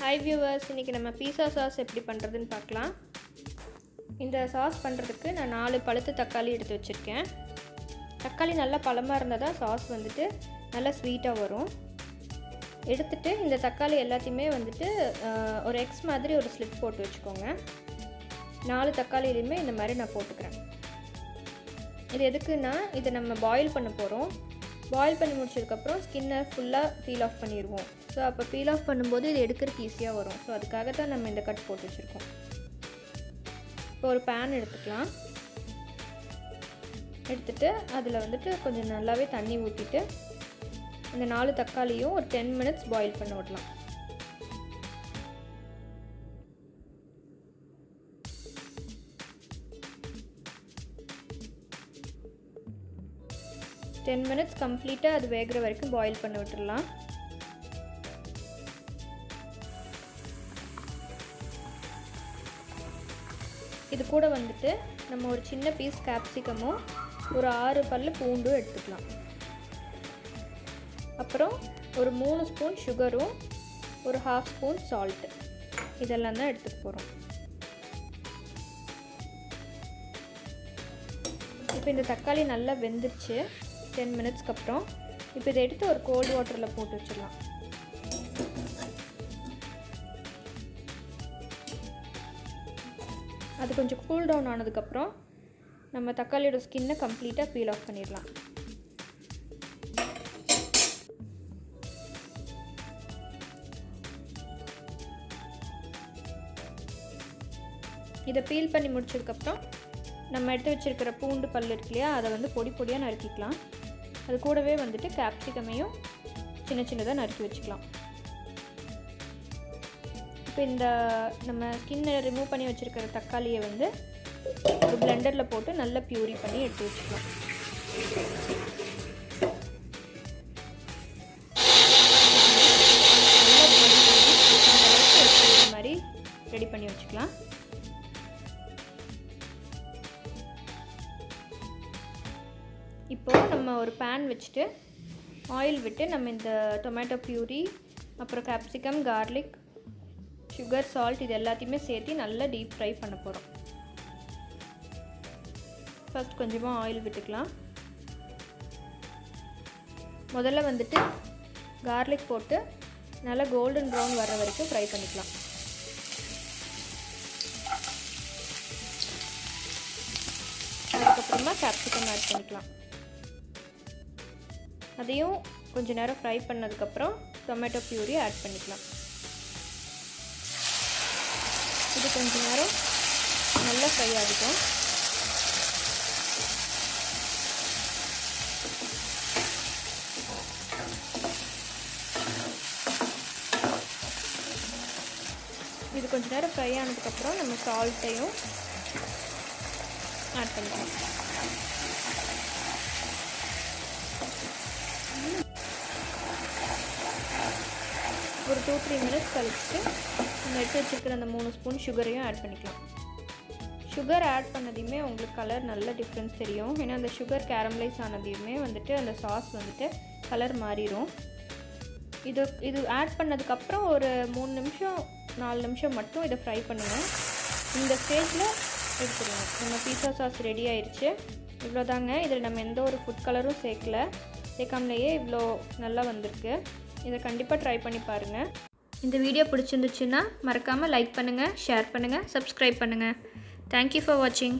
Hi viewers, இன்னைக்கு நம்ம பீஸா sauce எப்படி பண்றதுன்னு பார்க்கலாம். இந்த சாஸ் பண்றதுக்கு நான் 4 பழுத்த தக்காளி எடுத்து வச்சிருக்கேன். தக்காளி நல்லா பழமா இருந்தா தான் சாஸ் வந்துட்டு நல்லா ஸ்வீட்டா வரும். எடுத்துட்டு இந்த தக்காளி எல்லாத்தையுமே வந்துட்டு ஒரு எக்ஸ் மாதிரி ஒரு ஸ்லிட் போட்டு வச்சுக்கோங்க. 4 தக்காளியிலையுமே இந்த மாதிரி நான் போட்டுக்கிறேன். இது எதுக்குன்னா இதை நம்ம பாயில் பண்ண போகிறோம். பாயில் பண்ணி முடிச்சதுக்கப்புறம் ஸ்கின்னை ஃபுல்லாக பீல் ஆஃப் பண்ணிடுவோம். ஸோ அப்போ பீல் ஆஃப் பண்ணும்போது இது எடுக்கிறதுக்கு ஈஸியாக வரும். ஸோ அதுக்காக தான் நம்ம இந்த கட் போட்டு வச்சுருக்கோம். இப்போ ஒரு பேன் எடுத்துக்கலாம். எடுத்துகிட்டு அதில் வந்துட்டு கொஞ்சம் நல்லாவே தண்ணி ஊற்றிட்டு இந்த 4 தக்காளியும் ஒரு 10 minutes பாயில் பண்ண விடலாம். Ten minutes கம்ப்ளீட்டாக அது வேகிற வரைக்கும் பாயில் பண்ண விட்டுடலாம். இது கூட வந்துட்டு நம்ம ஒரு சின்ன பீஸ் கேப்சிகமும் ஒரு 6 பல்லு பூண்டும் எடுத்துக்கலாம். அப்புறம் ஒரு 3 ஸ்பூன் சுகரும் ஒரு 1/2 ஸ்பூன் சால்ட்டு இதெல்லாம் தான் எடுத்துக்க போகிறோம். இப்போ இந்த தக்காளி நல்லா வெந்துருச்சு 10 minutesக்கு அப்புறம். இப்போ இதை எடுத்து ஒரு கோல்டு வாட்டரில் போட்டு வச்சிடலாம். அது கொஞ்சம் கூல் டவுன் ஆனதுக்கப்புறம் நம்ம தக்காளியோட ஸ்கின்னை கம்ப்ளீட்டாக பீல் ஆஃப் பண்ணிடலாம். இதை பீல் பண்ணி முடிச்சதுக்கப்புறம் நம்ம எடுத்து வச்சுருக்கிற பூண்டு பல் இருக்கு இல்லையா, அதை வந்து பொடி பொடியாக நறுக்கிக்கலாம். அது கூடவே வந்துட்டு கேப்சிகமையும் சின்ன சின்னதாக நறுக்கி வச்சுக்கலாம். இப்போ இந்த நம்ம ஸ்கின்னை ரிமூவ் பண்ணி வச்சுருக்கிற தக்காளியை வந்து ஒரு பிளெண்டரில் போட்டு நல்லா பியூரி பண்ணி எடுத்து வச்சுக்கலாம். இந்த மாதிரி ரெடி பண்ணி வச்சுக்கலாம். இப்போது நம்ம ஒரு பேன் வச்சுட்டு ஆயில் விட்டு நம்ம இந்த டொமேட்டோ பியூரி அப்புறம் கேப்சிகம், கார்லிக், சுகர், சால்ட் இது எல்லாத்தையுமே சேர்த்து நல்லா டீப் ஃப்ரை பண்ண போகிறோம். ஃபர்ஸ்ட் கொஞ்சமாக ஆயில் விட்டுக்கலாம். முதல்ல வந்துட்டு கார்லிக் போட்டு நல்லா கோல்டன் ப்ரௌன் வர வரைக்கும் ஃப்ரை பண்ணிக்கலாம். அதுக்கப்புறமா கேப்சிகம் ஆட் பண்ணிக்கலாம். அதையும் கொஞ்சம் நேரம் ஃப்ரை பண்ணதுக்கப்புறம் டொமேட்டோ பியூரி ஆட் பண்ணிக்கலாம். இது கொஞ்சம் நேரம் நல்லா ஃப்ரை ஆகிட்டோம். இது கொஞ்சம் நேரம் ஃப்ரை ஆனதுக்கப்புறம் நம்ம சால்ட்டையும் ஆட் பண்ணிக்கலாம். ஒரு 2-3 minutes கழிச்சுட்டு நம்ம எடுத்து வச்சுருக்கிற அந்த 3 ஸ்பூன் சுகரையும் ஆட் பண்ணிக்கலாம். சுகர் ஆட் பண்ணதையுமே உங்களுக்கு கலர் நல்ல டிஃப்ரென்ஸ் தெரியும். ஏன்னா அந்த சுகர் கேரமலைஸ் ஆனதையுமே வந்துட்டு அந்த சாஸ் வந்துட்டு கலர் மாறிடும். இது ஆட் பண்ணதுக்கப்புறம் ஒரு 3 நிமிஷம் 4 நிமிஷம் மட்டும் இதை ஃப்ரை பண்ணுங்கள். இந்த ஸ்டேஜில் எடுத்துடுங்க. நம்ம பீஸா சாஸ் ரெடி ஆயிடுச்சு. இவ்வளோதாங்க. இதில் நம்ம எந்த ஒரு ஃபுட் கலரும் சேர்க்காமலேயே இவ்வளோ நல்லா வந்திருக்கு. இதை கண்டிப்பாக ட்ரை பண்ணி பாருங்கள். இந்த வீடியோ பிடிச்சிருந்துச்சுன்னா மறக்காமல் லைக் பண்ணுங்கள், ஷேர் பண்ணுங்கள், சப்ஸ்கிரைப் பண்ணுங்கள். தேங்க்யூ ஃபார் வாட்சிங்.